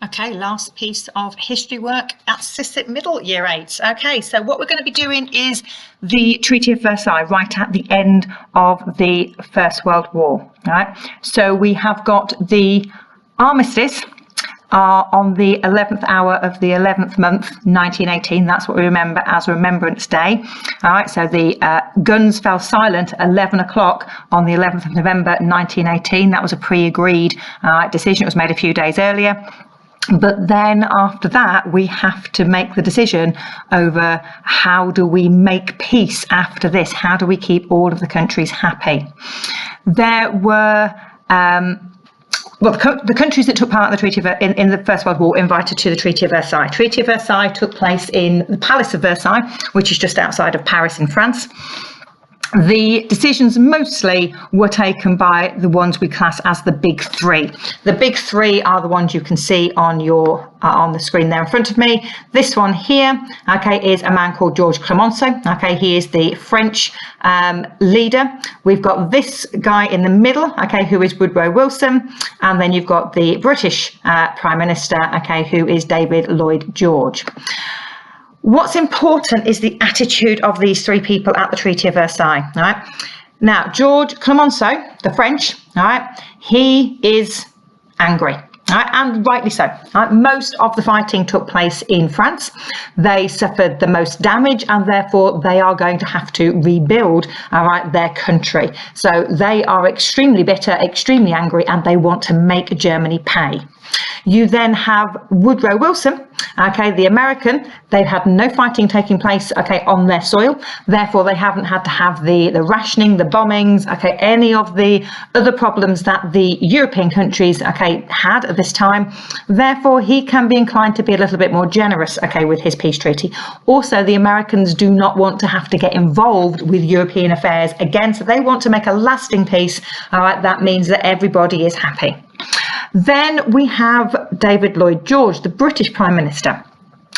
Okay, last piece of history work at SISIP Middle Year 8. Okay, so what we're going to be doing is the Treaty of Versailles right at the end of the First World War. Right, so we have got the armistice on the 11th hour of the 11th month, 1918. That's what we remember as Remembrance Day. All right, so the guns fell silent at 11 o'clock on the 11th of November, 1918. That was a pre-agreed decision. It was made a few days earlier. But then after that, we have to make the decision over how do we make peace after this? How do we keep all of the countries happy? There were the countries that took part in the Treaty of in the First World War invited to the Treaty of Versailles. Treaty of Versailles took place in the Palace of Versailles, which is just outside of Paris in France. The decisions mostly were taken by the ones we class as the big three. The big three are the ones you can see on your on the screen there in front of me. This one here, okay, is a man called Georges Clemenceau. Okay, he is the French leader. We've got this guy in the middle, okay, who is Woodrow Wilson, and then you've got the British Prime Minister, okay, who is David Lloyd George. What's important is the attitude of these three people at the Treaty of Versailles. All right. Now, Georges Clemenceau, the French, all right, he is angry. All right, and rightly so. All right, most of the fighting took place in France. They suffered the most damage, and therefore they are going to have to rebuild, all right, their country. So they are extremely bitter, extremely angry, and they want to make Germany pay. You then have Woodrow Wilson, okay, the American. They've had no fighting taking place, okay, on their soil. Therefore, they haven't had to have the rationing, the bombings, okay, any of the other problems that the European countries, okay, had at this time. Therefore, he can be inclined to be a little bit more generous, okay, with his peace treaty. Also, the Americans do not want to have to get involved with European affairs again, so they want to make a lasting peace. All right, that means that everybody is happy. Then we have David Lloyd George, the British Prime Minister.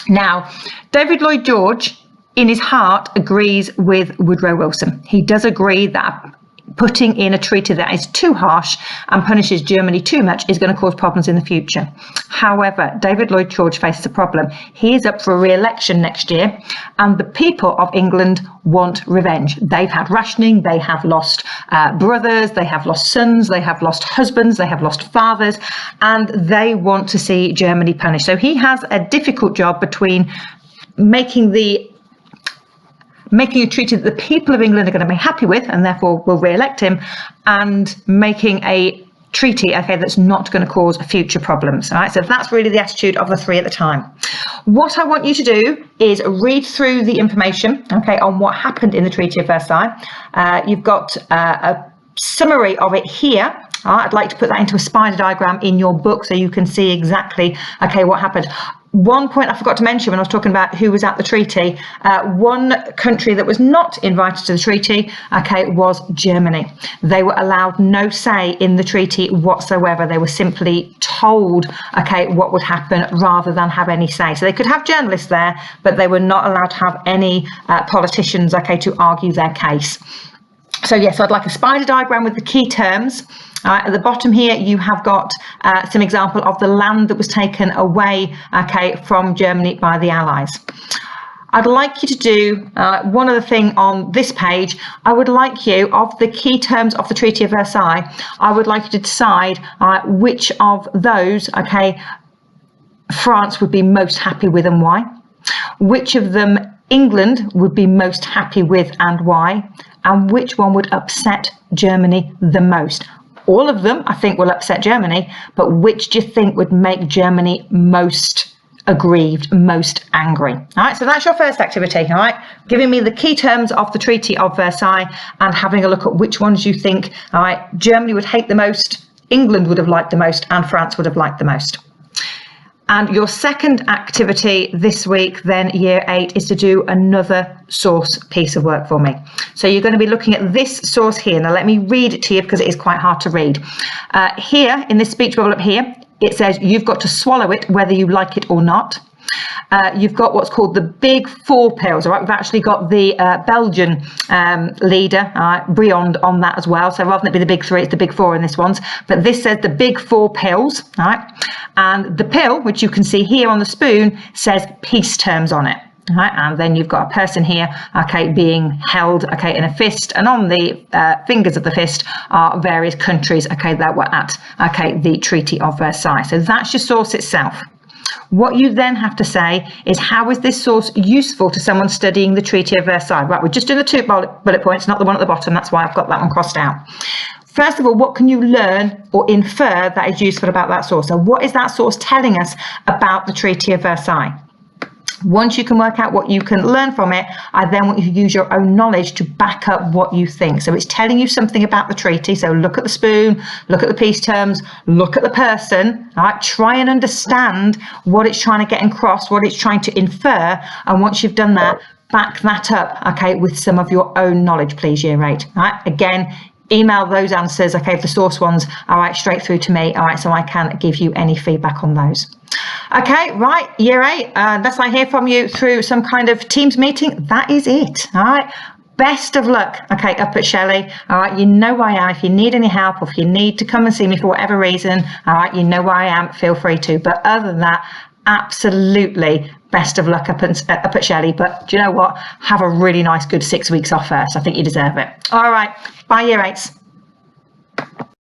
Now, David Lloyd George, in his heart, agrees with Woodrow Wilson. He does agree that putting in a treaty that is too harsh and punishes Germany too much is going to cause problems in the future. However, David Lloyd George faces a problem. He is up for re-election next year, and the people of England want revenge. They've had rationing, they have lost brothers, they have lost sons, they have lost husbands, they have lost fathers, and they want to see Germany punished. So he has a difficult job between making a treaty that the people of England are going to be happy with and therefore will re-elect him, and making a treaty, okay, that's not going to cause future problems. All right, so that's really the attitude of the three at the time. What I want you to do is read through the information, okay, on what happened in the Treaty of Versailles. You've got a summary of it here. I'd like to put that into a spider diagram in your book so you can see exactly, okay, what happened. One point I forgot to mention when I was talking about who was at the treaty, one country that was not invited to the treaty, okay, was Germany. They were allowed no say in the treaty whatsoever. They were simply told, okay, what would happen rather than have any say. So they could have journalists there, but they were not allowed to have any politicians, okay, to argue their case. So yes, I'd like a spider diagram with the key terms. At the bottom here, you have got some example of the land that was taken away, okay, from Germany by the Allies. I'd like you to do one other thing on this page. I would like you, of the key terms of the Treaty of Versailles, I would like you to decide which of those, okay, France would be most happy with and why. Which of them England would be most happy with and why. And which one would upset Germany the most. All of them, I think, will upset Germany, but which do you think would make Germany most aggrieved, most angry? All right, so that's your first activity, all right? Giving me the key terms of the Treaty of Versailles and having a look at which ones you think, all right, Germany would hate the most, England would have liked the most, and France would have liked the most. And your second activity this week, then year 8, is to do another source piece of work for me. So you're going to be looking at this source here. Now let me read it to you because it is quite hard to read. Here in this speech bubble up here, it says you've got to swallow it whether you like it or not. You've got what's called the Big Four pills. All right, we've actually got the Belgian leader, Briand, on that as well. So rather than it be the big three, it's the big four in this one's. But this says the Big Four pills. All right, and the pill, which you can see here on the spoon, says peace terms on it. Right, and then you've got a person here, okay, being held, okay, in a fist, and on the fingers of the fist are various countries, okay, that were at, okay, the Treaty of Versailles. So that's your source itself. What you then have to say is, how is this source useful to someone studying the Treaty of Versailles? Right, we're just doing the 2 bullet points, not the one at the bottom. That's why I've got that one crossed out. First of all, what can you learn or infer that is useful about that source? So what is that source telling us about the Treaty of Versailles? Once you can work out what you can learn from it, I then want you to use your own knowledge to back up what you think. So it's telling you something about the treaty. So look at the spoon, look at the peace terms, look at the person, all right? Try and understand what it's trying to get across, what it's trying to infer. And once you've done that, back that up, okay, with some of your own knowledge, please, year 8. All right, again, email those answers, okay, the source ones, all right, straight through to me, all right, so I can give you any feedback on those. Okay, right, year 8, unless I hear from you through some kind of Teams meeting, that is it, all right. Best of luck, okay, up at Shelley, all right, you know where I am. If you need any help, or if you need to come and see me for whatever reason, all right, you know where I am, feel free to. But other than that, absolutely best of luck up at Shelley. But do you know what? Have a really nice, good 6 weeks off first. I think you deserve it. All right, bye, year 8s.